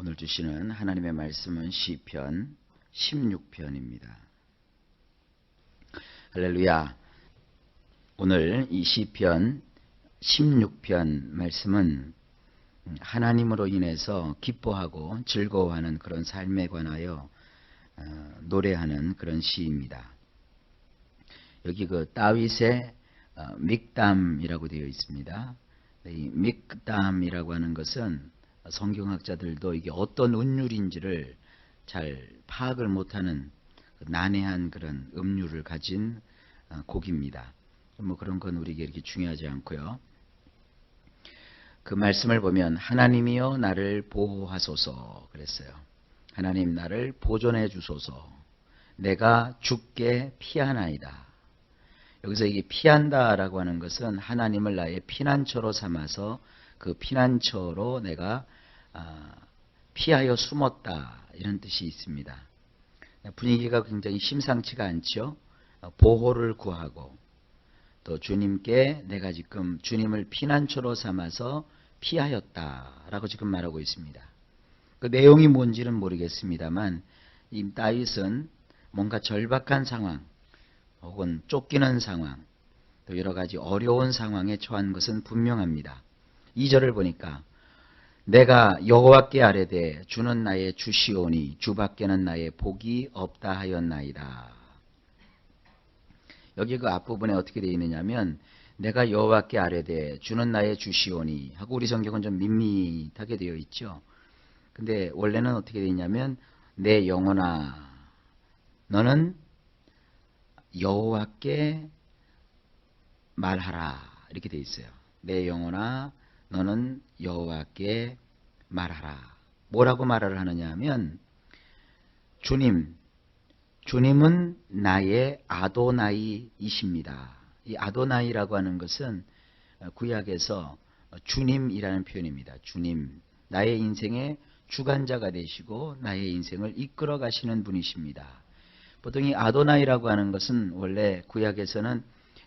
오늘 주시는 하나님의 말씀은 시편 16편입니다. 할렐루야. 오늘 이 시편 16편 말씀은 하나님으로 인해서 기뻐하고 즐거워하는 그런 삶에 관하여 노래하는 그런 시입니다. 여기 그 다윗의 믹담이라고 되어 있습니다. 이 믹담이라고 하는 것은 성경학자들도 이게 어떤 운율인지를 잘 파악을 못하는 난해한 그런 음률을 가진 곡입니다. 뭐 그런 건 우리에게 이렇게 중요하지 않고요. 그 말씀을 보면 하나님이여 나를 보호하소서 그랬어요. 하나님 나를 보존해 주소서. 내가 죽게 피하나이다. 여기서 이게 피한다라고 하는 것은 하나님을 나의 피난처로 삼아서 그 피난처로 내가 피하여 숨었다 이런 뜻이 있습니다. 분위기가 굉장히 심상치가 않죠. 보호를 구하고 또 주님께 내가 지금 주님을 피난처로 삼아서 피하였다라고 지금 말하고 있습니다. 그 내용이 뭔지는 모르겠습니다만 이 다윗은 뭔가 절박한 상황 혹은 쫓기는 상황 또 여러 가지 어려운 상황에 처한 것은 분명합니다. 2절을 보니까 내가 여호와께 아뢰되 주는 나의 주시오니 주밖에는 나의 복이 없다 하였나이다. 여기 그 앞부분에 어떻게 되어 있느냐면 내가 여호와께 아뢰되 주는 나의 주시오니 하고 우리 성경은 좀 밋밋하게 되어 있죠. 근데 원래는 어떻게 되어 있냐면 내 영혼아 너는 여호와께 말하라 이렇게 되어 있어요. 내 영혼아 너는 여호와께 말하라. 뭐라고 말을 하느냐 하면 주님은 나의 아도나이이십니다. 이 아도나이라고 하는 것은 구약에서 주님이라는 표현입니다. 주님, 나의 인생의 주관자가 되시고 나의 인생을 이끌어 가시는 분이십니다. 보통 이 아도나이라고 하는 것은 원래 구약에서는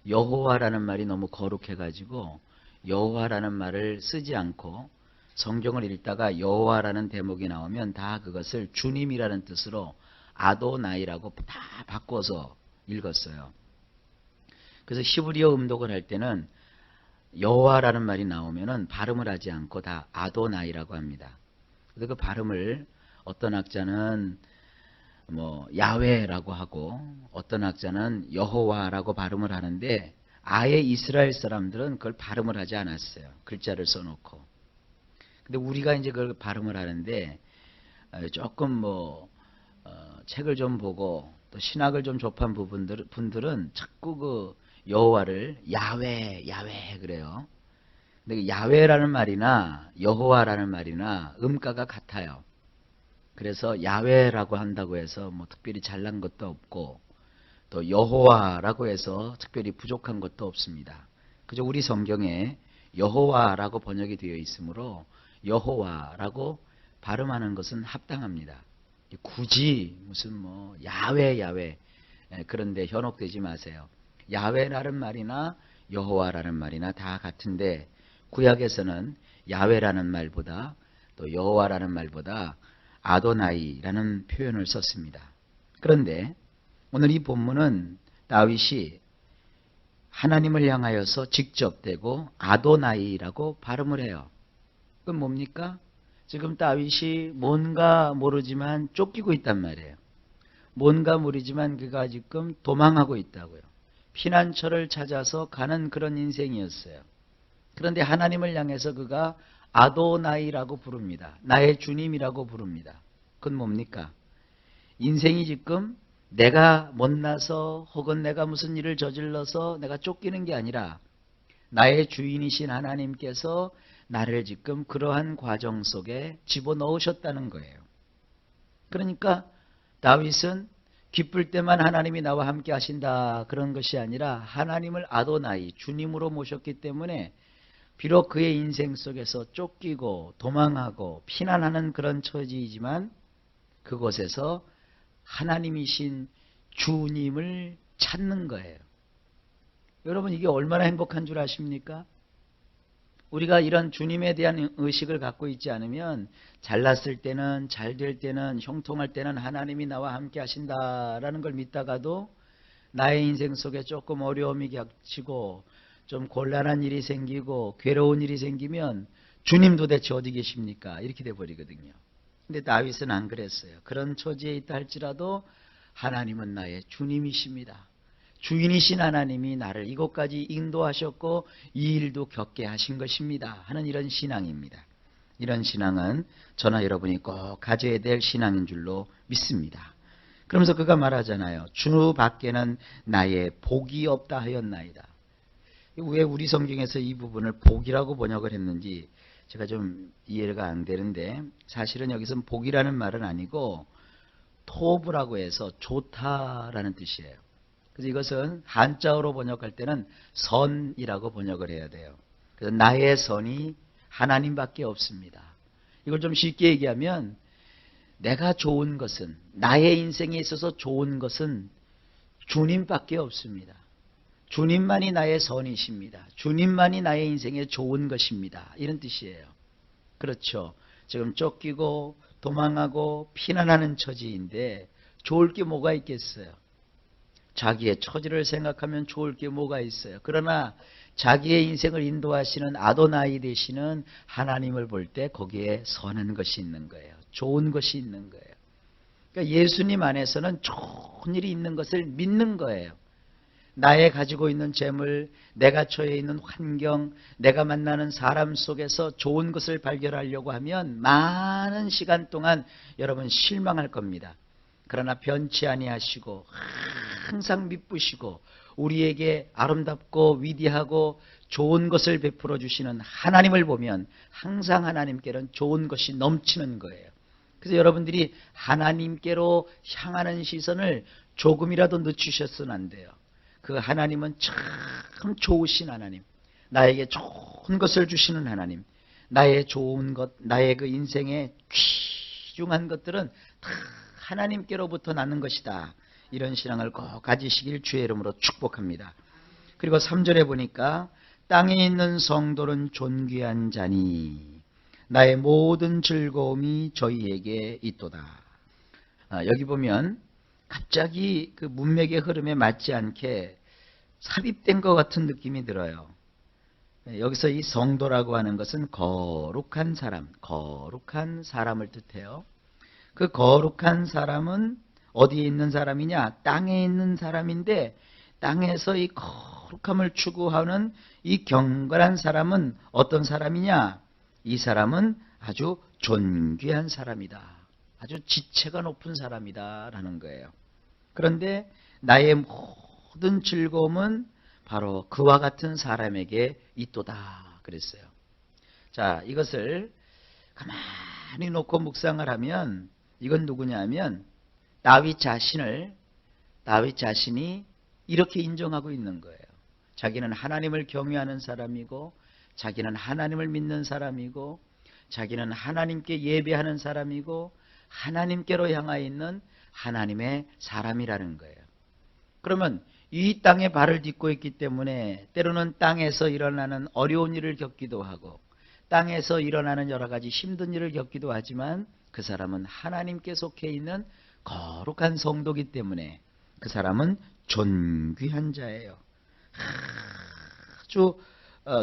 여호와라는 말이 너무 거룩해가지고 여호와라는 말을 쓰지 않고 성경을 읽다가 여호와라는 대목이 나오면 다 그것을 주님이라는 뜻으로 아도나이라고 다 바꿔서 읽었어요. 그래서 히브리어 음독을 할 때는 여호와라는 말이 나오면은 발음을 하지 않고 다 아도나이라고 합니다. 그래서 그 발음을 어떤 학자는 뭐 야훼라고 하고 어떤 학자는 여호와라고 발음을 하는데 아예 이스라엘 사람들은 그걸 발음을 하지 않았어요. 글자를 써놓고. 근데 우리가 이제 그걸 발음을 하는데 조금 책을 좀 보고 또 신학을 좀 접한 분들은 자꾸 그 여호와를 야훼 그래요. 근데 야훼라는 말이나 여호와라는 말이나 음가가 같아요. 그래서 야훼라고 한다고 해서 뭐 특별히 잘난 것도 없고 또 여호와라고 해서 특별히 부족한 것도 없습니다. 그저 우리 성경에 여호와라고 번역이 되어 있으므로 여호와라고 발음하는 것은 합당합니다. 굳이 무슨 야훼 그런데 현혹되지 마세요. 야훼라는 말이나 여호와라는 말이나 다 같은데 구약에서는 야훼라는 말보다 또 여호와라는 말보다 아도나이라는 표현을 썼습니다. 그런데 오늘 이 본문은 다윗이 하나님을 향하여서 직접 대고 아도나이라고 발음을 해요. 그건 뭡니까? 지금 다윗이 뭔가 모르지만 쫓기고 있단 말이에요. 뭔가 모르지만 그가 지금 도망하고 있다고요. 피난처를 찾아서 가는 그런 인생이었어요. 그런데 하나님을 향해서 그가 아도나이라고 부릅니다. 나의 주님이라고 부릅니다. 그건 뭡니까? 인생이 지금 내가 못나서 혹은 내가 무슨 일을 저질러서 내가 쫓기는 게 아니라 나의 주인이신 하나님께서 나를 지금 그러한 과정 속에 집어넣으셨다는 거예요. 그러니까 다윗은 기쁠 때만 하나님이 나와 함께 하신다 그런 것이 아니라 하나님을 아도나이 주님으로 모셨기 때문에 비록 그의 인생 속에서 쫓기고 도망하고 피난하는 그런 처지이지만 그곳에서 하나님이신 주님을 찾는 거예요. 여러분 이게 얼마나 행복한 줄 아십니까? 우리가 이런 주님에 대한 의식을 갖고 있지 않으면 잘났을 때는, 잘 될 때는, 형통할 때는 하나님이 나와 함께 하신다라는 걸 믿다가도 나의 인생 속에 조금 어려움이 닥치고 좀 곤란한 일이 생기고 괴로운 일이 생기면 주님 도대체 어디 계십니까? 이렇게 돼버리거든요. 근데 다윗은 안 그랬어요. 그런 처지에 있다 할지라도 하나님은 나의 주님이십니다. 주인이신 하나님이 나를 이곳까지 인도하셨고 이 일도 겪게 하신 것입니다 하는 이런 신앙입니다. 이런 신앙은 저나 여러분이 꼭 가져야 될 신앙인 줄로 믿습니다. 그러면서 그가 말하잖아요. 주 밖에는 나의 복이 없다 하였나이다. 왜 우리 성경에서 이 부분을 복이라고 번역을 했는지 제가 좀 이해가 안 되는데, 사실은 여기서는 복이라는 말은 아니고 토브라고 해서 좋다라는 뜻이에요. 그래서 이것은 한자어로 번역할 때는 선이라고 번역을 해야 돼요. 그래서 나의 선이 하나님밖에 없습니다. 이걸 좀 쉽게 얘기하면 내가 좋은 것은, 나의 인생에 있어서 좋은 것은 주님밖에 없습니다. 주님만이 나의 선이십니다. 주님만이 나의 인생에 좋은 것입니다. 이런 뜻이에요. 그렇죠. 지금 쫓기고 도망하고 피난하는 처지인데 좋을 게 뭐가 있겠어요? 자기의 처지를 생각하면 좋을 게 뭐가 있어요? 그러나 자기의 인생을 인도하시는 아도나이 되시는 하나님을 볼 때 거기에 선한 것이 있는 거예요. 좋은 것이 있는 거예요. 그러니까 예수님 안에서는 좋은 일이 있는 것을 믿는 거예요. 나의 가지고 있는 재물, 내가 처해 있는 환경, 내가 만나는 사람 속에서 좋은 것을 발견하려고 하면 많은 시간 동안 여러분 실망할 겁니다. 그러나 변치 아니하시고 항상 미쁘시고 우리에게 아름답고 위대하고 좋은 것을 베풀어 주시는 하나님을 보면 항상 하나님께는 좋은 것이 넘치는 거예요. 그래서 여러분들이 하나님께로 향하는 시선을 조금이라도 늦추셨으면 안 돼요. 그 하나님은 참 좋으신 하나님, 나에게 좋은 것을 주시는 하나님, 나의 좋은 것, 나의 그 인생의 귀중한 것들은 다 하나님께로부터 나는 것이다. 이런 신앙을 꼭 가지시길 주의 이름으로 축복합니다. 그리고 3절에 보니까 땅에 있는 성도는 존귀한 자니 나의 모든 즐거움이 저희에게 있도다. 여기 보면 갑자기 그 문맥의 흐름에 맞지 않게 삽입된 것 같은 느낌이 들어요. 여기서 이 성도라고 하는 것은 거룩한 사람, 거룩한 사람을 뜻해요. 그 거룩한 사람은 어디에 있는 사람이냐? 땅에 있는 사람인데 땅에서 이 거룩함을 추구하는 이 경건한 사람은 어떤 사람이냐? 이 사람은 아주 존귀한 사람이다. 아주 지체가 높은 사람이다 라는 거예요. 그런데 나의 모든 즐거움은 바로 그와 같은 사람에게 있도다 그랬어요. 자, 이것을 가만히 놓고 묵상을 하면 이건 누구냐 하면 다윗 자신이 이렇게 인정하고 있는 거예요. 자기는 하나님을 경외하는 사람이고 자기는 하나님을 믿는 사람이고 자기는 하나님께 예배하는 사람이고 하나님께로 향하여 있는 하나님의 사람이라는 거예요. 그러면 이 땅에 발을 딛고 있기 때문에 때로는 땅에서 일어나는 어려운 일을 겪기도 하고 땅에서 일어나는 여러 가지 힘든 일을 겪기도 하지만 그 사람은 하나님께 속해 있는 거룩한 성도이기 때문에 그 사람은 존귀한 자예요. 아주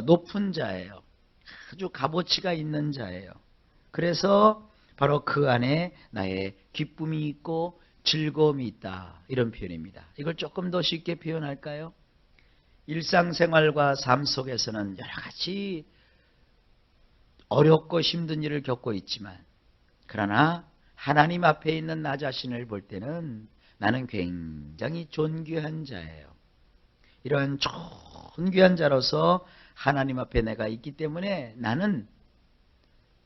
높은 자예요. 아주 값어치가 있는 자예요. 그래서 바로 그 안에 나의 기쁨이 있고 즐거움이 있다. 이런 표현입니다. 이걸 조금 더 쉽게 표현할까요? 일상생활과 삶 속에서는 여러 가지 어렵고 힘든 일을 겪고 있지만 그러나 하나님 앞에 있는 나 자신을 볼 때는 나는 굉장히 존귀한 자예요. 이런 존귀한 자로서 하나님 앞에 내가 있기 때문에 나는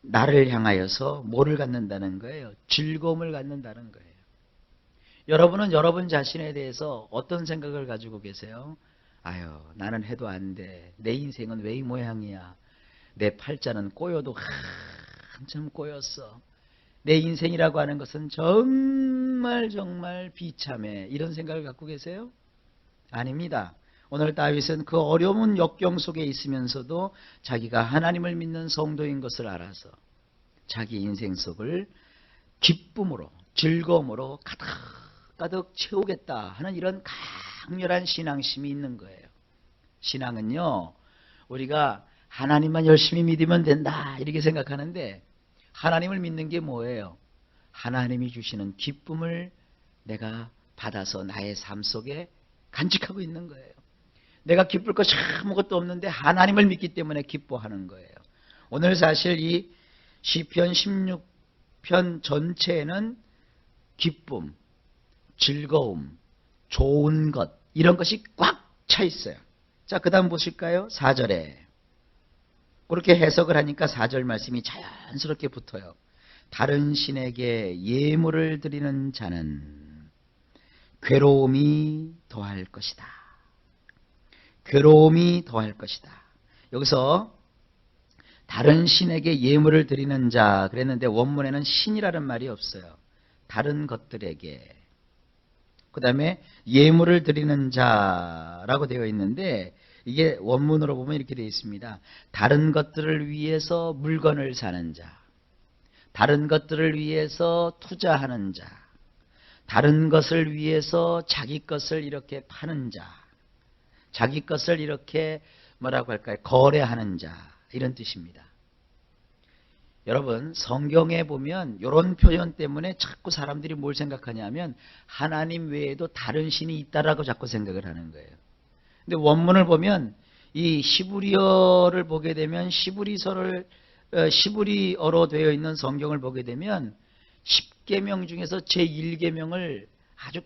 나를 향하여서 뭐를 갖는다는 거예요? 즐거움을 갖는다는 거예요. 여러분은 여러분 자신에 대해서 어떤 생각을 가지고 계세요? 아유, 나는 해도 안 돼. 내 인생은 왜 이 모양이야. 내 팔자는 꼬여도 한참 꼬였어. 내 인생이라고 하는 것은 정말 비참해. 이런 생각을 갖고 계세요? 아닙니다. 오늘 다윗은 그 어려운 역경 속에 있으면서도 자기가 하나님을 믿는 성도인 것을 알아서 자기 인생 속을 기쁨으로 즐거움으로 가득가득 채우겠다 하는 이런 강렬한 신앙심이 있는 거예요. 신앙은요, 우리가 하나님만 열심히 믿으면 된다 이렇게 생각하는데, 하나님을 믿는 게 뭐예요? 하나님이 주시는 기쁨을 내가 받아서 나의 삶 속에 간직하고 있는 거예요. 내가 기쁠 것이 아무것도 없는데 하나님을 믿기 때문에 기뻐하는 거예요. 오늘 사실 이 시편 16편 전체에는 기쁨, 즐거움, 좋은 것 이런 것이 꽉 차 있어요. 자, 그 다음 보실까요? 4절에 그렇게 해석을 하니까 4절 말씀이 자연스럽게 붙어요. 다른 신에게 예물을 드리는 자는 괴로움이 더할 것이다. 괴로움이 더할 것이다. 여기서 다른 신에게 예물을 드리는 자 그랬는데 원문에는 신이라는 말이 없어요. 다른 것들에게. 그 다음에 예물을 드리는 자라고 되어 있는데 이게 원문으로 보면 이렇게 되어 있습니다. 다른 것들을 위해서 물건을 사는 자, 다른 것들을 위해서 투자하는 자, 다른 것을 위해서 자기 것을 이렇게 파는 자, 자기 것을 이렇게 뭐라고 할까요? 거래하는 자, 이런 뜻입니다. 여러분, 성경에 보면 이런 표현 때문에 자꾸 사람들이 뭘 생각하냐면 하나님 외에도 다른 신이 있다라고 자꾸 생각을 하는 거예요. 근데 원문을 보면 이 히브리어를 보게 되면 히브리어로 되어 있는 성경을 보게 되면 10계명 중에서 제1계명을 아주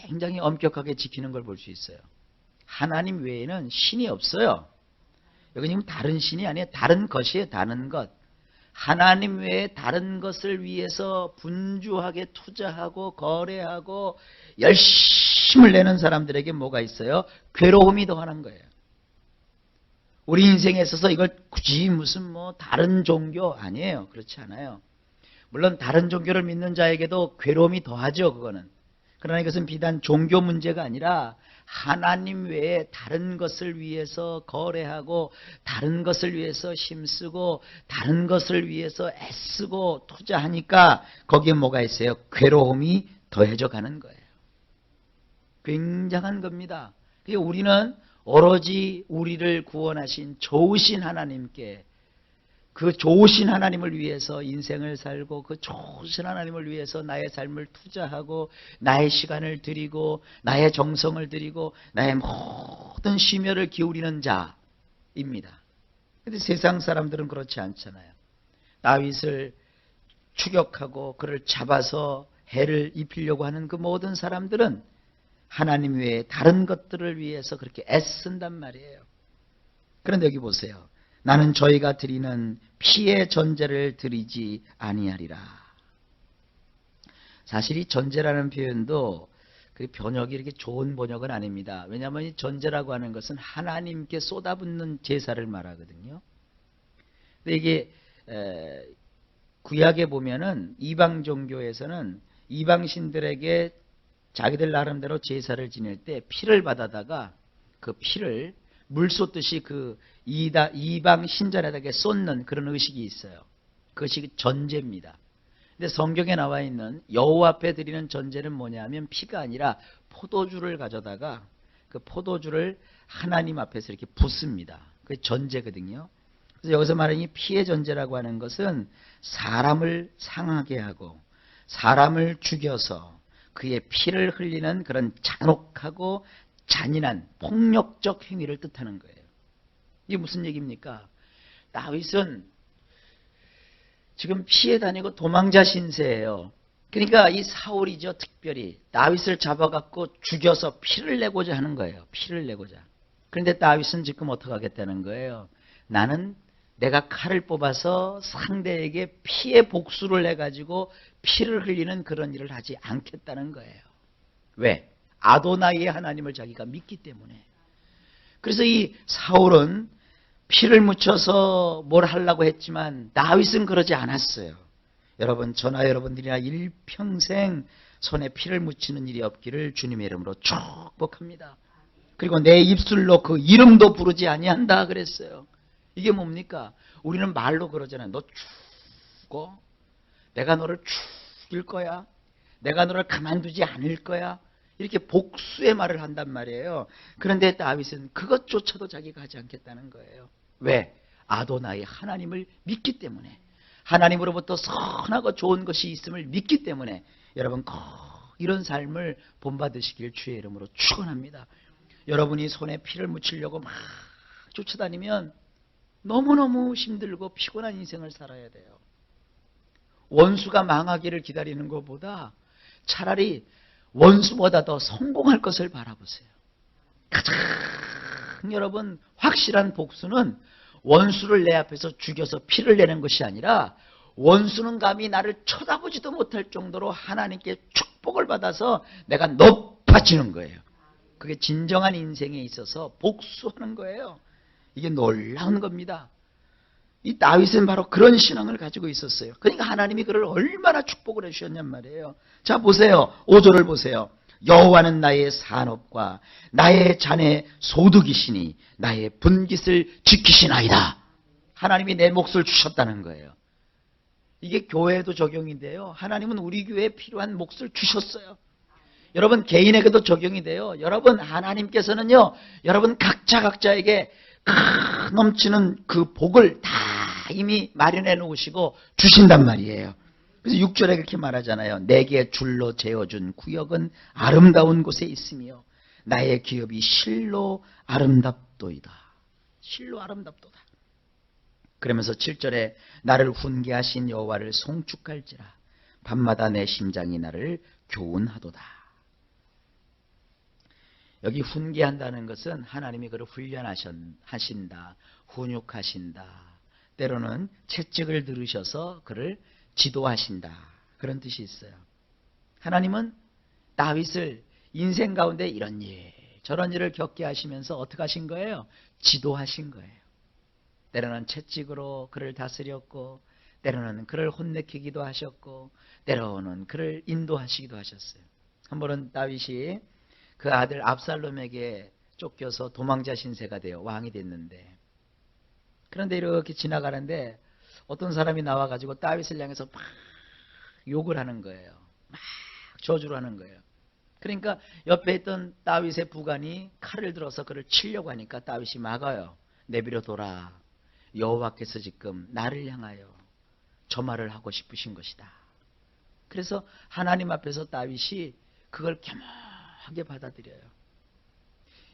굉장히 엄격하게 지키는 걸 볼 수 있어요. 하나님 외에는 신이 없어요. 여기 지금 다른 신이 아니에요. 다른 것이에요. 다른 것. 하나님 외에 다른 것을 위해서 분주하게 투자하고 거래하고 열심을 내는 사람들에게 뭐가 있어요? 괴로움이 더하는 거예요. 우리 인생에 있어서 이걸 굳이 무슨 뭐 다른 종교 아니에요. 그렇지 않아요. 물론 다른 종교를 믿는 자에게도 괴로움이 더하죠. 그거는. 그러나 이것은 비단 종교 문제가 아니라 하나님 외에 다른 것을 위해서 거래하고 다른 것을 위해서 힘쓰고 다른 것을 위해서 애쓰고 투자하니까 거기에 뭐가 있어요? 괴로움이 더해져 가는 거예요. 굉장한 겁니다. 우리는 오로지 우리를 구원하신 좋으신 하나님께, 그 좋으신 하나님을 위해서 인생을 살고 그 좋으신 하나님을 위해서 나의 삶을 투자하고 나의 시간을 드리고 나의 정성을 드리고 나의 모든 심혈을 기울이는 자입니다. 그런데 세상 사람들은 그렇지 않잖아요. 다윗을 추격하고 그를 잡아서 해를 입히려고 하는 그 모든 사람들은 하나님 외에 다른 것들을 위해서 그렇게 애쓴단 말이에요. 그런데 여기 보세요. 나는 저희가 드리는 피의 전제를 드리지 아니하리라. 사실 이 전제라는 표현도 그 번역이 이렇게 좋은 번역은 아닙니다. 왜냐하면 이 전제라고 하는 것은 하나님께 쏟아붓는 제사를 말하거든요. 근데 이게 구약에 보면은 이방 종교에서는 이방 신들에게 자기들 나름대로 제사를 지낼 때 피를 받아다가 그 피를 물 쏟듯이 그 이방 신전에다가 쏟는 그런 의식이 있어요. 그것이 전제입니다. 근데 성경에 나와 있는 여호와 앞에 드리는 전제는 뭐냐면 피가 아니라 포도주를 가져다가 그 포도주를 하나님 앞에서 이렇게 붓습니다. 그게 전제거든요. 그래서 여기서 말하는 이 피의 전제라고 하는 것은 사람을 상하게 하고 사람을 죽여서 그의 피를 흘리는 그런 잔혹하고 잔인한 폭력적 행위를 뜻하는 거예요. 이게 무슨 얘기입니까? 다윗은 지금 피해 다니고 도망자 신세예요. 그러니까 이 사울이죠. 특별히 다윗을 잡아갖고 죽여서 피를 내고자 하는 거예요. 피를 내고자. 그런데 다윗은 지금 어떻게 하겠다는 거예요? 나는 내가 칼을 뽑아서 상대에게 피의 복수를 해가지고 피를 흘리는 그런 일을 하지 않겠다는 거예요. 왜? 아도나이의 하나님을 자기가 믿기 때문에. 그래서 이 사울은 피를 묻혀서 뭘 하려고 했지만 다윗은 그러지 않았어요. 여러분, 저나 여러분들이나 일평생 손에 피를 묻히는 일이 없기를 주님의 이름으로 축복합니다. 그리고 내 입술로 그 이름도 부르지 아니한다 그랬어요. 이게 뭡니까? 우리는 말로 그러잖아요. 너 죽어? 내가 너를 죽일 거야? 내가 너를 가만두지 않을 거야? 이렇게 복수의 말을 한단 말이에요. 그런데 다윗은 그것조차도 자기가 하지 않겠다는 거예요. 왜? 아도나이 하나님을 믿기 때문에, 하나님으로부터 선하고 좋은 것이 있음을 믿기 때문에 여러분 이런 삶을 본받으시길 주의 이름으로 축원합니다. 여러분이 손에 피를 묻히려고 막 쫓아다니면 너무너무 힘들고 피곤한 인생을 살아야 돼요. 원수가 망하기를 기다리는 것보다 차라리 원수보다 더 성공할 것을 바라보세요. 가장 여러분 확실한 복수는 원수를 내 앞에서 죽여서 피를 내는 것이 아니라 원수는 감히 나를 쳐다보지도 못할 정도로 하나님께 축복을 받아서 내가 높아지는 거예요. 그게 진정한 인생에 있어서 복수하는 거예요. 이게 놀라운 겁니다. 이 다윗은 바로 그런 신앙을 가지고 있었어요. 그러니까 하나님이 그를 얼마나 축복을 해주셨냔 말이에요. 자 보세요. 5절을 보세요. 여호와는 나의 산업과 나의 잔의 소득이시니 나의 분깃을 지키시나이다. 하나님이 내 몫을 주셨다는 거예요. 이게 교회에도 적용인데요. 하나님은 우리 교회에 필요한 몫을 주셨어요. 여러분 개인에게도 적용이 돼요. 여러분 하나님께서는요. 여러분 각자에게 넘치는 그 복을 다 이미 마련해 놓으시고 주신단 말이에요. 그래서 6절에 그렇게 말하잖아요. 내게 줄로 재어준 구역은 아름다운 곳에 있으며 나의 기업이 실로 아름답도이다. 실로 아름답도다. 그러면서 7절에 나를 훈계하신 여호와를 송축할지라 밤마다 내 심장이 나를 교훈하도다. 여기 훈계한다는 것은 하나님이 그를 훈련하신다, 훈육하신다. 때로는 채찍을 들으셔서 그를 지도하신다. 그런 뜻이 있어요. 하나님은 다윗을 인생 가운데 이런 일, 저런 일을 겪게 하시면서 어떻게 하신 거예요? 지도하신 거예요. 때로는 채찍으로 그를 다스렸고, 때로는 그를 혼내키기도 하셨고, 때로는 그를 인도하시기도 하셨어요. 한 번은 다윗이 그 아들 압살롬에게 쫓겨서 도망자 신세가 되어 왕이 됐는데, 그런데 이렇게 지나가는데 어떤 사람이 나와가지고 다윗을 향해서 막 욕을 하는 거예요. 막 저주를 하는 거예요. 그러니까 옆에 있던 다윗의 부관이 칼을 들어서 그를 치려고 하니까 다윗이 막아요. 내버려 둬라. 여호와께서 지금 나를 향하여 저 말을 하고 싶으신 것이다. 그래서 하나님 앞에서 다윗이 그걸 겸허하게 받아들여요.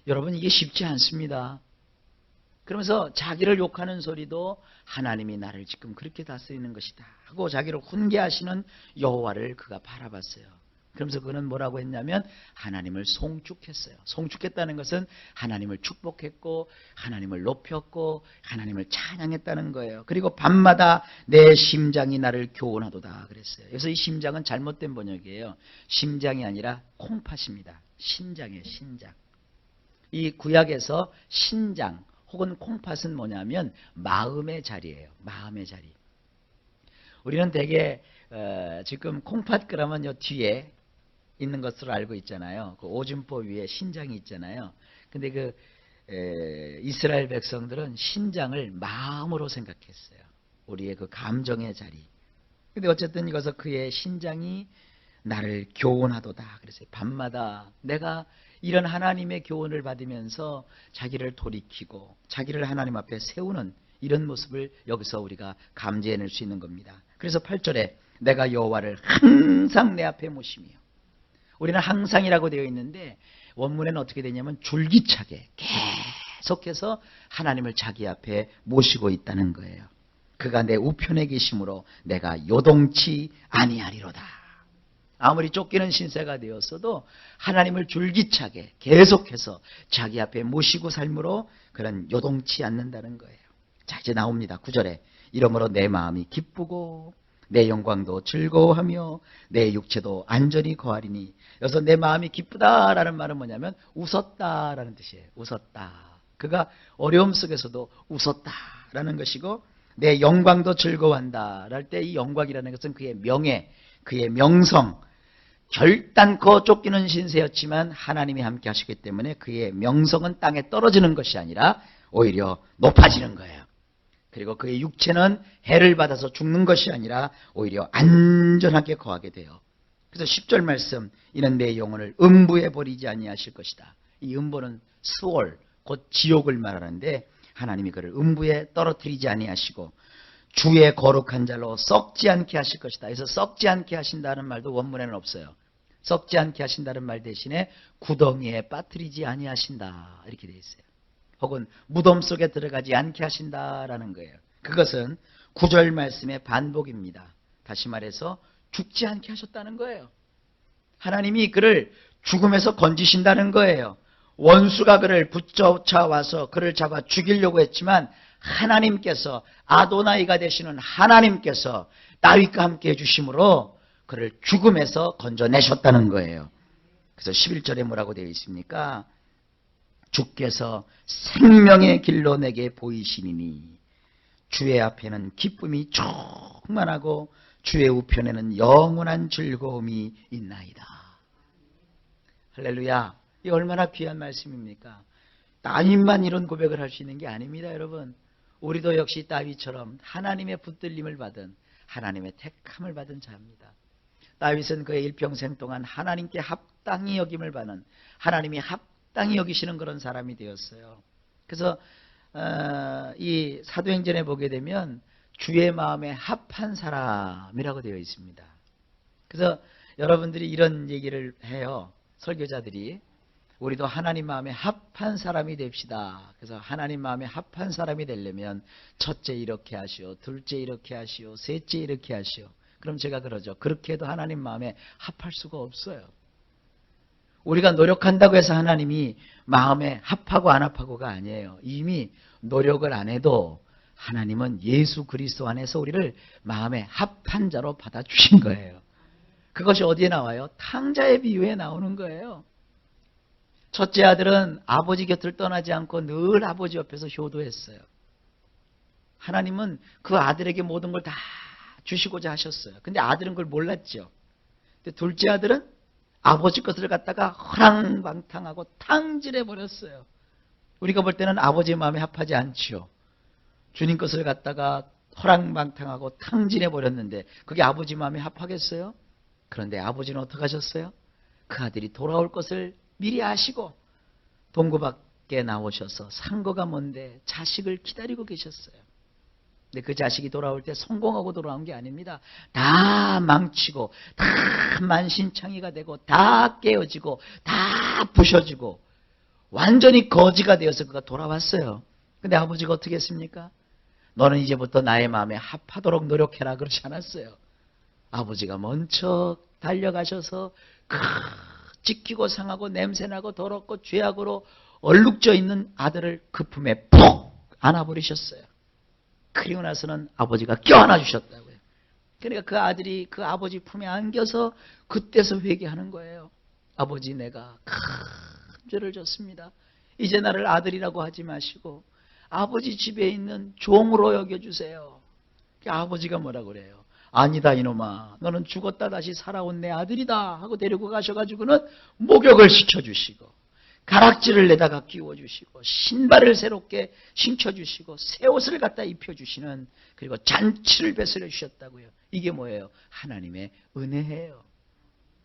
여러분 이게 쉽지 않습니다. 그러면서 자기를 욕하는 소리도 하나님이 나를 지금 그렇게 다스리는 것이다 하고 자기를 훈계하시는 여호와를 그가 바라봤어요. 그러면서 그는 뭐라고 했냐면 하나님을 송축했어요. 송축했다는 것은 하나님을 축복했고 하나님을 높였고 하나님을 찬양했다는 거예요. 그리고 밤마다 내 심장이 나를 교훈하도다 그랬어요. 그래서 이 심장은 잘못된 번역이에요. 심장이 아니라 콩팥입니다. 신장이에요. 신장. 이 구약에서 신장 혹은 콩팥은 뭐냐면 마음의 자리예요. 마음의 자리. 우리는 대개 지금 콩팥 그러면 요 뒤에 있는 것으로 알고 있잖아요. 그 오줌포 위에 신장이 있잖아요. 근데 그 이스라엘 백성들은 신장을 마음으로 생각했어요. 우리의 그 감정의 자리. 근데 어쨌든 이것은 그의 신장이 나를 교훈하도다. 그래서 밤마다 내가 이런 하나님의 교훈을 받으면서 자기를 돌이키고 자기를 하나님 앞에 세우는 이런 모습을 여기서 우리가 감지해낼 수 있는 겁니다. 그래서 8절에 내가 여호와를 항상 내 앞에 모시며, 우리는 항상이라고 되어 있는데 원문에는 어떻게 되냐면 줄기차게 계속해서 하나님을 자기 앞에 모시고 있다는 거예요. 그가 내 우편에 계심으로 내가 요동치 아니하리로다. 아무리 쫓기는 신세가 되었어도 하나님을 줄기차게 계속해서 자기 앞에 모시고 삶으로 그런 요동치 않는다는 거예요. 자 이제 나옵니다. 9절에 이러므로 내 마음이 기쁘고 내 영광도 즐거워하며 내 육체도 안전히 거하리니. 여기서 내 마음이 기쁘다라는 말은 뭐냐면 웃었다라는 뜻이에요. 웃었다. 그가 어려움 속에서도 웃었다라는 것이고, 내 영광도 즐거워한다 할 때 이 영광이라는 것은 그의 명예, 그의 명성, 결단코 쫓기는 신세였지만 하나님이 함께 하시기 때문에 그의 명성은 땅에 떨어지는 것이 아니라 오히려 높아지는 거예요. 그리고 그의 육체는 해를 받아서 죽는 것이 아니라 오히려 안전하게 거하게 돼요. 그래서 10절 말씀, 이는 내 영혼을 음부에 버리지 아니하실 것이다. 이 음부는 스월, 곧 지옥을 말하는데 하나님이 그를 음부에 떨어뜨리지 아니하시고 주의 거룩한 자로 썩지 않게 하실 것이다. 그래서 썩지 않게 하신다는 말도 원문에는 없어요. 썩지 않게 하신다는 말 대신에 구덩이에 빠뜨리지 아니하신다 이렇게 되어 있어요. 혹은 무덤 속에 들어가지 않게 하신다라는 거예요. 그것은 9절 말씀의 반복입니다. 다시 말해서 죽지 않게 하셨다는 거예요. 하나님이 그를 죽음에서 건지신다는 거예요. 원수가 그를 붙여와서 그를 잡아 죽이려고 했지만 하나님께서, 아도나이가 되시는 하나님께서 다윗과 함께 해주심으로 그를 죽음에서 건져내셨다는 거예요. 그래서 11절에 뭐라고 되어 있습니까? 주께서 생명의 길로 내게 보이시니니 주의 앞에는 기쁨이 충만하고 주의 우편에는 영원한 즐거움이 있나이다. 할렐루야. 이 얼마나 귀한 말씀입니까? 다윗만 이런 고백을 할 수 있는 게 아닙니다, 여러분. 우리도 역시 다윗처럼 하나님의 붙들림을 받은, 하나님의 택함을 받은 자입니다. 다윗은 그의 일평생 동안 하나님께 합당히 여김을 받는, 하나님이 합당히 여기시는 그런 사람이 되었어요. 그래서 이 사도행전에 보게 되면 주의 마음에 합한 사람이라고 되어 있습니다. 그래서 여러분들이 이런 얘기를 해요. 설교자들이. 우리도 하나님 마음에 합한 사람이 됩시다. 그래서 하나님 마음에 합한 사람이 되려면 첫째 이렇게 하시오, 둘째 이렇게 하시오, 셋째 이렇게 하시오. 그럼 제가 그러죠. 그렇게 해도 하나님 마음에 합할 수가 없어요. 우리가 노력한다고 해서 하나님이 마음에 합하고 안 합하고가 아니에요. 이미 노력을 안 해도 하나님은 예수 그리스도 안에서 우리를 마음에 합한 자로 받아주신 거예요. 그것이 어디에 나와요? 탕자의 비유에 나오는 거예요. 첫째 아들은 아버지 곁을 떠나지 않고 늘 아버지 옆에서 효도했어요. 하나님은 그 아들에게 모든 걸 다 주시고자 하셨어요. 근데 아들은 그걸 몰랐죠. 근데 둘째 아들은 아버지 것을 갖다가 허랑방탕하고 탕질해 버렸어요. 우리가 볼 때는 아버지의 마음에 합하지 않지요. 주님 것을 갖다가 허랑방탕하고 탕진해 버렸는데 그게 아버지 마음에 합하겠어요? 그런데 아버지는 어떻게 하셨어요? 그 아들이 돌아올 것을 미리 아시고 동구 밖에 나오셔서 상거가 뭔데 자식을 기다리고 계셨어요. 근데 그 자식이 돌아올 때 성공하고 돌아온 게 아닙니다. 다 망치고 다 만신창이가 되고 다 깨어지고 다 부셔지고 완전히 거지가 되어서 그가 돌아왔어요. 근데 아버지가 어떻게 했습니까? 너는 이제부터 나의 마음에 합하도록 노력해라 그러지 않았어요. 아버지가 먼저 달려가셔서 찢기고 상하고 냄새나고 더럽고 죄악으로 얼룩져 있는 아들을 그 품에 푹 안아버리셨어요. 그리고 나서는 아버지가 껴안아 주셨다고요. 그러니까 그 아들이 그 아버지 품에 안겨서 그때서 회개하는 거예요. 아버지, 내가 큰 죄를 졌습니다. 이제 나를 아들이라고 하지 마시고 아버지 집에 있는 종으로 여겨주세요. 아버지가 뭐라 그래요? 아니다 이놈아, 너는 죽었다 다시 살아온 내 아들이다 하고 데리고 가셔가지고는 목욕을 시켜주시고 가락지를 내다가 끼워주시고 신발을 새롭게 신겨주시고 새 옷을 갖다 입혀주시는, 그리고 잔치를 베풀어 주셨다고요. 이게 뭐예요? 하나님의 은혜예요.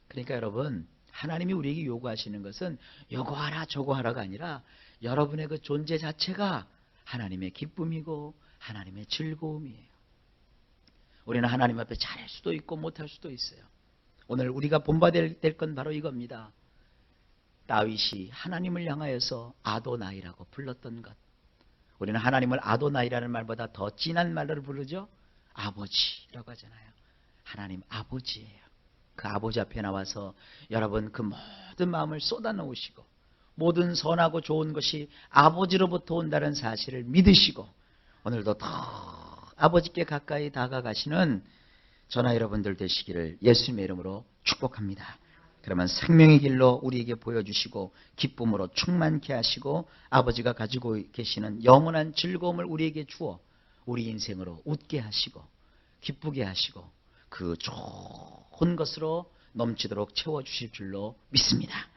그러니까 여러분, 하나님이 우리에게 요구하시는 것은 요거 하라 저거 하라가 아니라 여러분의 그 존재 자체가 하나님의 기쁨이고 하나님의 즐거움이에요. 우리는 하나님 앞에 잘할 수도 있고 못할 수도 있어요. 오늘 우리가 본받아야 될 건 바로 이겁니다. 다윗이 하나님을 향하여서 아도나이라고 불렀던 것. 우리는 하나님을 아도나이라는 말보다 더 진한 말로 부르죠. 아버지라고 하잖아요. 하나님 아버지예요. 그 아버지 앞에 나와서 여러분 그 모든 마음을 쏟아놓으시고 모든 선하고 좋은 것이 아버지로부터 온다는 사실을 믿으시고 오늘도 더 아버지께 가까이 다가가시는 저나 여러분들 되시기를 예수님의 이름으로 축복합니다. 그러면 생명의 길로 우리에게 보여주시고 기쁨으로 충만케 하시고 아버지가 가지고 계시는 영원한 즐거움을 우리에게 주어 우리 인생으로 웃게 하시고 기쁘게 하시고 그 좋은 것으로 넘치도록 채워주실 줄로 믿습니다.